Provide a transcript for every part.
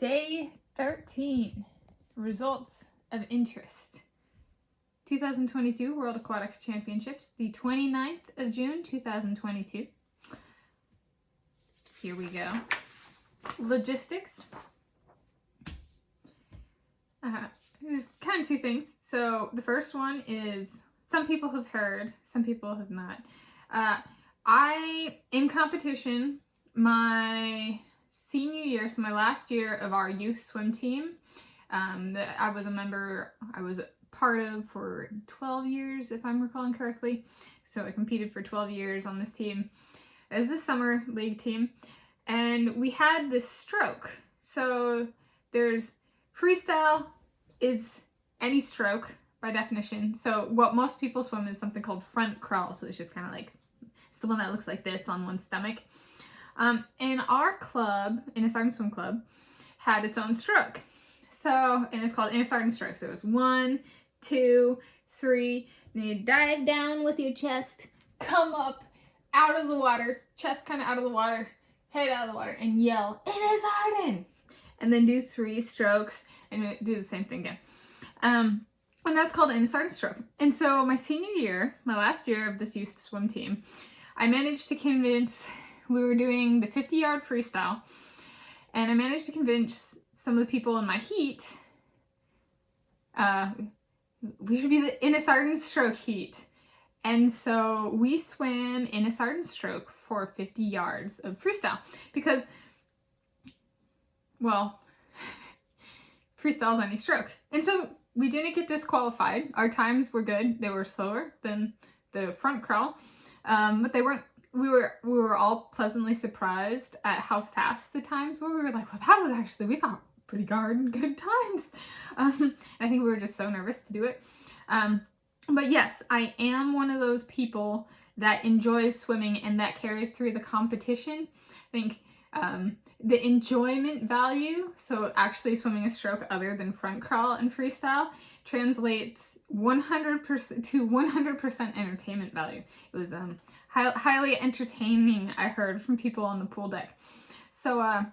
Day 13, results of interest. 2022 World Aquatics Championships, the 29th of June, 2022. Here we go. Logistics. There's kind of two things. So the first one is, some people have heard, some people have not. In competition, my senior year, so my last year of our youth swim team, that I was a part of for 12 years, if I'm recalling correctly. So I competed for 12 years on this team as the summer league team. And we had this stroke. So there's freestyle is any stroke by definition. So what most people swim is something called front crawl. So it's just kind of like, it's the one that looks like this on one's stomach. And our club, Innisarden Swim Club, had its own stroke. So, and it's called Innisarden stroke. So it was 1, 2, 3, then you dive down with your chest, come up out of the water, chest kind of out of the water, head out of the water, and yell, Innisarden! And then do 3 strokes and do the same thing again. And that's called Innisarden stroke. And so my senior year, my last year of this youth swim team, I managed to convince, we were doing the 50-yard freestyle, and I managed to convince some of the people in my heat, we should be the Innisarden stroke heat. And so we swam Innisarden stroke for 50 yards of freestyle because, well, freestyle is any stroke. And so we didn't get disqualified. Our times were good. They were slower than the front crawl, but they weren't. We were all pleasantly surprised at how fast the times were. We were like, well, that was actually, we got pretty darn good times. I think we were just so nervous to do it. But yes, I am one of those people that enjoys swimming and that carries through the competition. I think the enjoyment value, so actually swimming a stroke other than front crawl and freestyle, translates 100% to 100% entertainment value. It was highly entertaining, I heard from people on the pool deck. So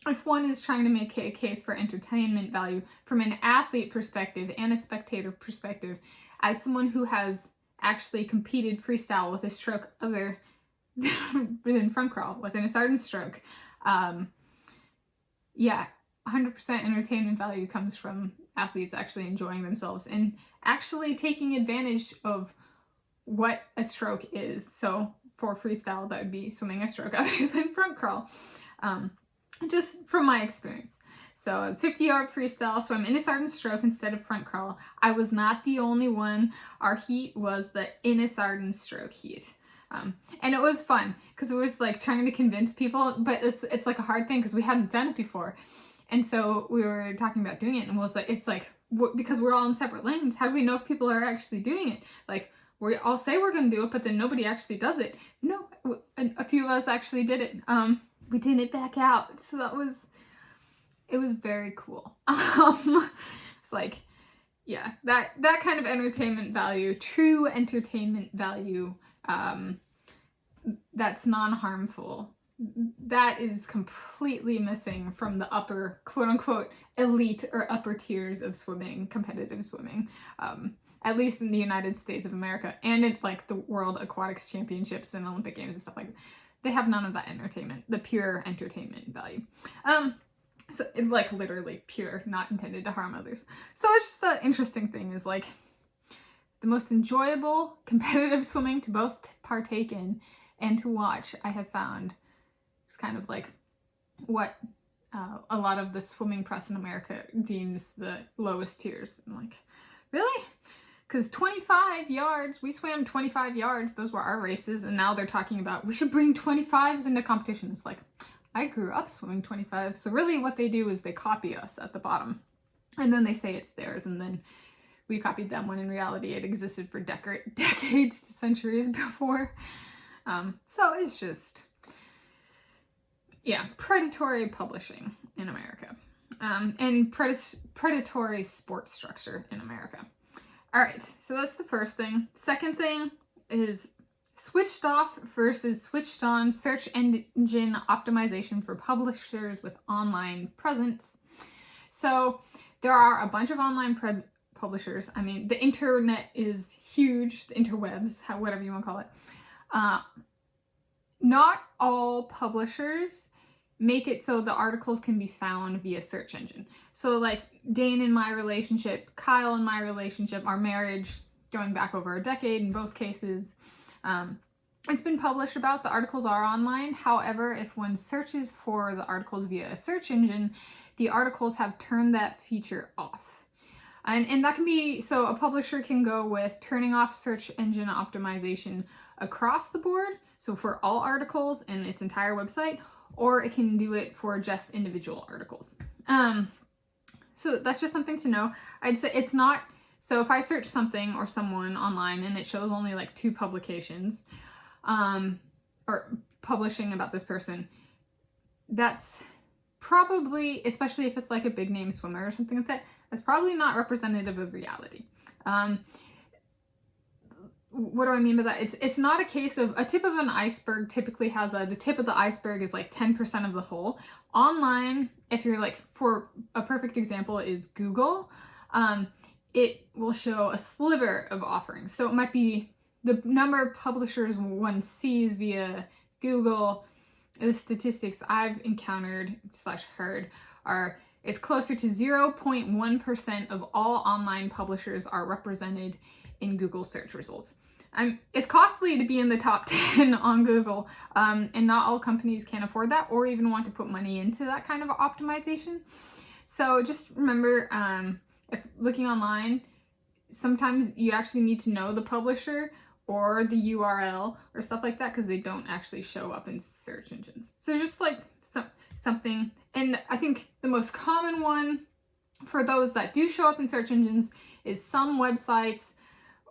if one is trying to make a case for entertainment value from an athlete perspective and a spectator perspective, as someone who has actually competed freestyle with a stroke other than front crawl, with an Innisarden stroke, yeah, 100% entertainment value comes from athletes actually enjoying themselves and actually taking advantage of what a stroke is. So for freestyle, that would be swimming a stroke other than front crawl, just from my experience. So 50-yard freestyle, swim Innisarden stroke instead of front crawl. I was not the only one. Our heat was the Innisarden stroke heat. And it was fun because it was like trying to convince people, but it's like a hard thing because we hadn't done it before. And so we were talking about doing it, and it's like, because we're all in separate lanes, how do we know if people are actually doing it? Like, we all say we're going to do it, but then nobody actually does it. No, a few of us actually did it. We didn't back out. So it was very cool. It's like, yeah, that kind of entertainment value, true entertainment value, that's non-harmful, that is completely missing from the upper, quote-unquote, elite or upper tiers of swimming, competitive swimming, at least in the United States of America, and in like the World Aquatics Championships and Olympic Games and stuff like that. They have none of that entertainment, the pure entertainment value. So it's like literally pure, not intended to harm others. So it's just the interesting thing is like the most enjoyable competitive swimming to both partake in and to watch, I have found is kind of like what a lot of the swimming press in America deems the lowest tiers. I'm like, really? Because 25 yards, we swam 25 yards, those were our races, and now they're talking about we should bring 25s into competition. It's like, I grew up swimming 25, so really what they do is they copy us at the bottom, and then they say it's theirs, and then we copied them when in reality it existed for decades to centuries before. So it's just, yeah, predatory publishing in America, and predatory sports structure in America. All right, so that's the first thing. Second thing is switched off versus switched on search engine optimization for publishers with online presence. So there are a bunch of online publishers. I mean, the internet is huge, the interwebs, whatever you want to call it. Not all publishers make it so the articles can be found via search engine. So like Dane in my relationship, Kyle in my relationship, our marriage going back over a decade in both cases, it's been published about, the articles are online. However, if one searches for the articles via a search engine, the articles have turned that feature off. And that can be, so a publisher can go with turning off search engine optimization across the board, so for all articles and its entire website, or it can do it for just individual articles. So that's just something to know. I'd say it's not, so if I search something or someone online and it shows only like 2 publications, or publishing about this person, that's probably, especially if it's like a big name swimmer or something like that, that's probably not representative of reality. What do I mean by that? It's not a case of, a tip of an iceberg typically has the tip of the iceberg is like 10% of the whole. Online, if you're like, for a perfect example is Google, it will show a sliver of offerings. So it might be the number of publishers one sees via Google. The statistics I've encountered / heard are, it's closer to 0.1% of all online publishers are represented in Google search results. It's costly to be in the top 10 on Google, and not all companies can afford that or even want to put money into that kind of optimization. So just remember, if looking online, sometimes you actually need to know the publisher or the URL or stuff like that, because they don't actually show up in search engines. So just like something, and I think the most common one for those that do show up in search engines is some websites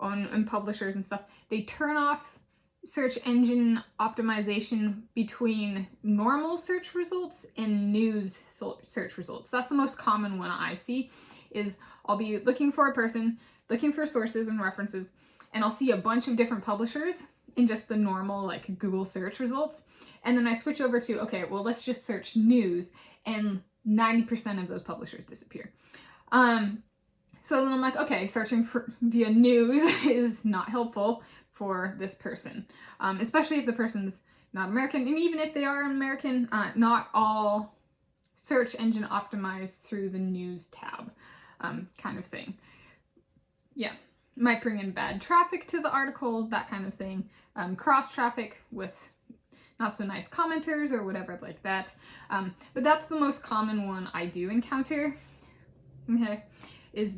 and publishers and stuff, they turn off search engine optimization between normal search results and news search results. That's the most common one I see, is I'll be looking for a person, looking for sources and references, and I'll see a bunch of different publishers in just the normal like Google search results. And then I switch over to, okay, well, let's just search news, and 90% of those publishers disappear. So then I'm like, okay, searching for via news is not helpful for this person, especially if the person's not American. And even if they are American, not all search engine optimized through the news tab, kind of thing. Yeah, might bring in bad traffic to the article, that kind of thing. Cross traffic with not so nice commenters or whatever like that. But that's the most common one I do encounter. Okay, is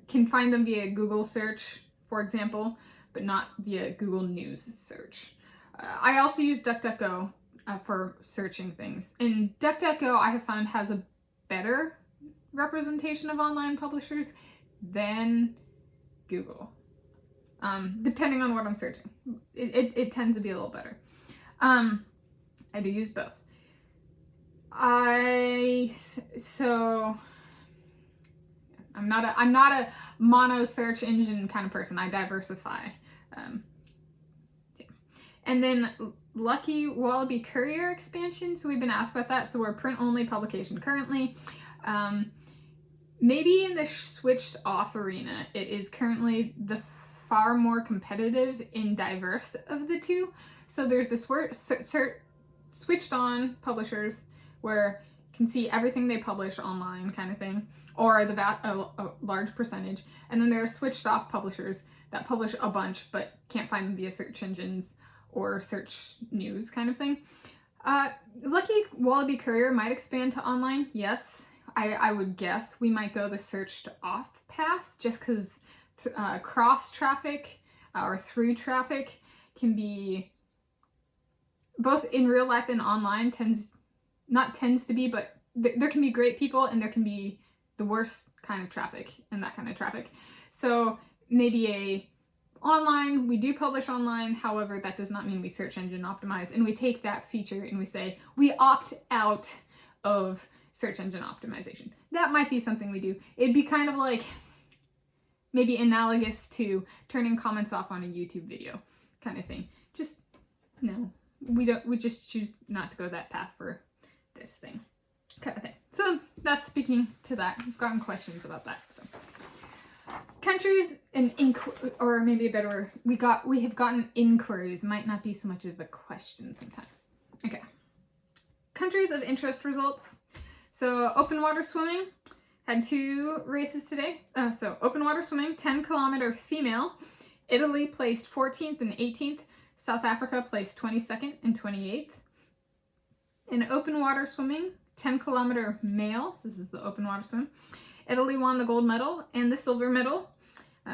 can find them via Google search, for example, but not via Google News search. I also use DuckDuckGo for searching things. And DuckDuckGo, I have found, has a better representation of online publishers than Google, depending on what I'm searching. It tends to be a little better. I do use both. I'm not a mono search engine kind of person. I diversify. Yeah. And then Lucky Wallaby Courier expansion. So we've been asked about that. So we're a print only publication currently. Maybe in the switched off arena, it is currently the far more competitive and diverse of the two. So there's the switched on publishers where you can see everything they publish online kind of thing, or a large percentage. And then there are switched off publishers that publish a bunch but can't find them via search engines or search news kind of thing. Lucky Wallaby Courier might expand to online. Yes, I would guess we might go the searched off path, just because cross traffic or through traffic can be, both in real life and online, but there can be great people and there can be the worst kind of traffic and that kind of traffic. So maybe online, we do publish online, however, that does not mean we search engine optimize, and we take that feature and we say, we opt out of search engine optimization. That might be something we do. It'd be kind of like maybe analogous to turning comments off on a YouTube video kind of thing. Just, no, we just choose not to go that path for this thing, kind of thing. So that's speaking to that. We've gotten questions about that. So countries and or maybe a better word, we have gotten inquiries. Might not be so much of a question sometimes. Okay. Countries of interest results. So open water swimming had 2 races today. So open water swimming, 10-kilometer female. Italy placed 14th and 18th. South Africa placed 22nd and 28th. In open water swimming, 10-kilometer male, so this is the open water swim, Italy won the gold medal and the silver medal.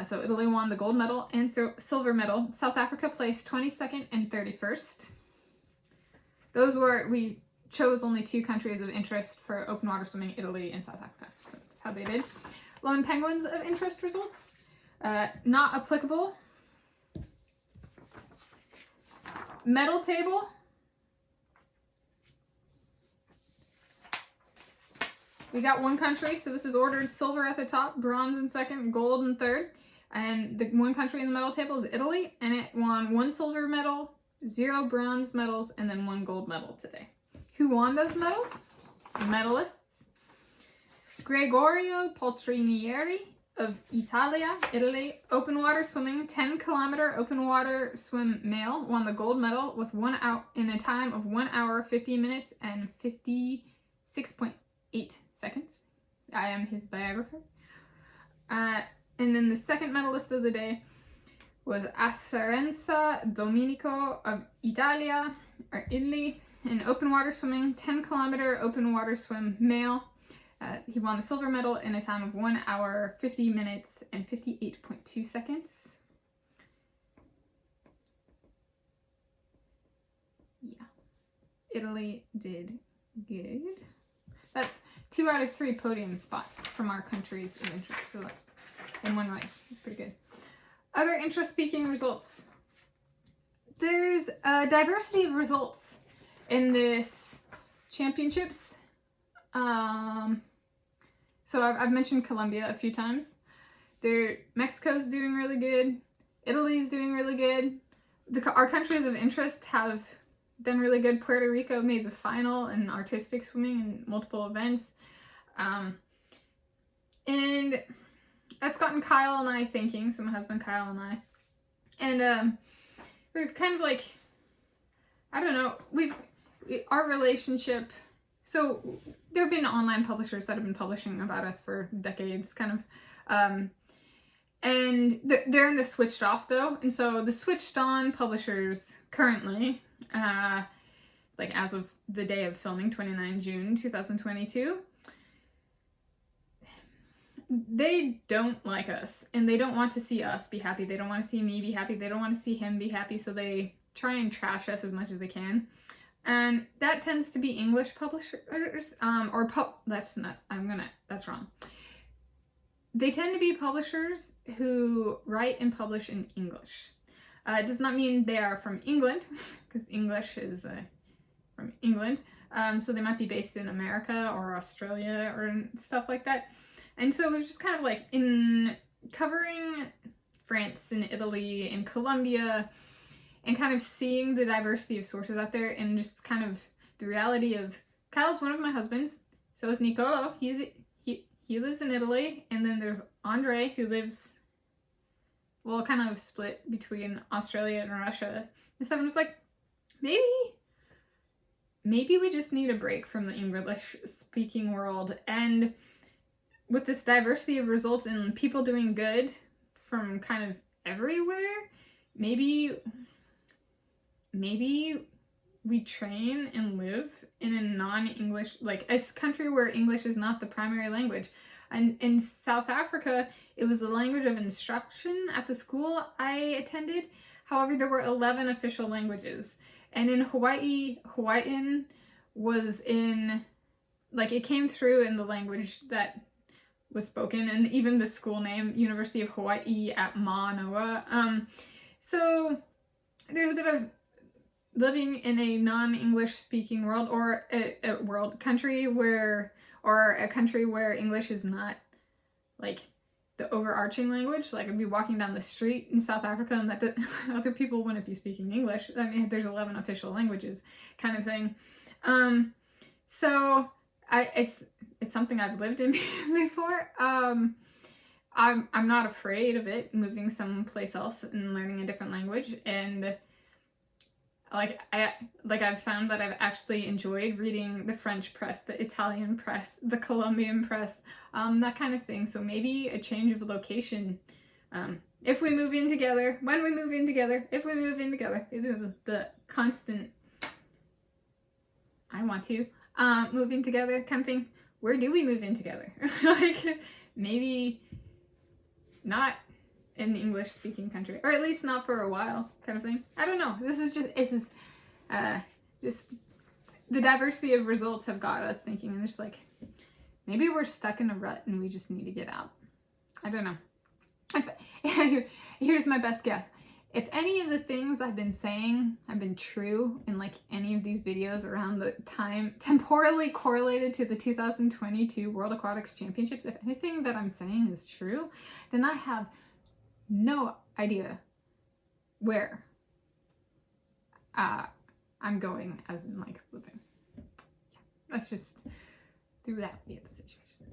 So Italy won the gold medal and silver medal. South Africa placed 22nd and 31st. We chose only 2 countries of interest for open water swimming, Italy and South Africa. So that's how they did. Lone penguins of interest results. Not applicable. Medal table. We got 1 country, so this is ordered silver at the top, bronze in second, gold in third. And the 1 country in the medal table is Italy, and it won 1 silver medal, 0 bronze medals, and then 1 gold medal today. Who won those medals? The medalists. Gregorio Paltrinieri of Italy, open water swimming, 10-kilometer open water swim male, won the gold medal with 1 hour in a time of 1 hour, 50 minutes, and 56.8 seconds. I am his biographer. And then the second medalist of the day was Acerenza Domenico of Italy, in open water swimming, 10-kilometer open water swim male. He won the silver medal in a time of 1 hour, 50 minutes, and 58.2 seconds. Yeah. Italy did good. That's 2 out of 3 podium spots from our countries of interest. So that's in 1 race. That's pretty good. Other interest-speaking results. There's a diversity of results in this championships. So I've mentioned Colombia a few times. Mexico's doing really good. Italy's doing really good. Our countries of interest have done really good. Puerto Rico made the final in artistic swimming in multiple events. And that's gotten Kyle and I thinking, so my husband Kyle and I. And we're kind of like, I don't know, our relationship, so there have been online publishers that have been publishing about us for decades, kind of, and they're in the switched off though, and so the switched on publishers currently, like as of the day of filming, 29 June 2022, they don't like us, and they don't want to see us be happy. They don't want to see me be happy. They don't want to see him be happy, so they try and trash us as much as they can. And that tends to be English publishers, that's wrong. They tend to be publishers who write and publish in English. It does not mean they are from England, because English is from England. So they might be based in America or Australia or stuff like that. And so we're just kind of like in covering France and Italy and Colombia and kind of seeing the diversity of sources out there and just kind of the reality of Kyle's one of my husbands. So is Nicolo. He lives in Italy. And then there's Andre, who lives, well, kind of split between Australia and Russia. And so I'm just like, maybe we just need a break from the English speaking world. And with this diversity of results and people doing good from kind of everywhere, maybe we train and live in a non-English, like a country where English is not the primary language. And in South Africa, it was the language of instruction at the school I attended. However, there were 11 official languages. And in Hawaii, Hawaiian was in, like, it came through in the language that was spoken, and even the school name, University of Hawaii at Manoa. So there's a bit of living in a non-English speaking world, or a country where English is not like the overarching language. Like I'd be walking down the street in South Africa and that the other people wouldn't be speaking English. I mean, there's 11 official languages kind of thing. So it's something I've lived in before. I'm not afraid of it, moving someplace else and learning a different language. And I've found that I've actually enjoyed reading the French press, the Italian press, the Colombian press, that kind of thing. So maybe a change of location. If we move in together, when we move in together, if we move in together, it is the constant I want to move in together kind of thing. Where do we move in together? Like maybe not in the English-speaking country, or at least not for a while, kind of thing. I don't know. This is just the diversity of results have got us thinking, and just like maybe we're stuck in a rut and we just need to get out. I don't know. Here's my best guess. If any of the things I've been saying have been true in like any of these videos around the time temporally correlated to the 2022 World Aquatics Championships, if anything that I'm saying is true, then I have no idea where I'm going as in like living. Yeah, that's just through that be the situation.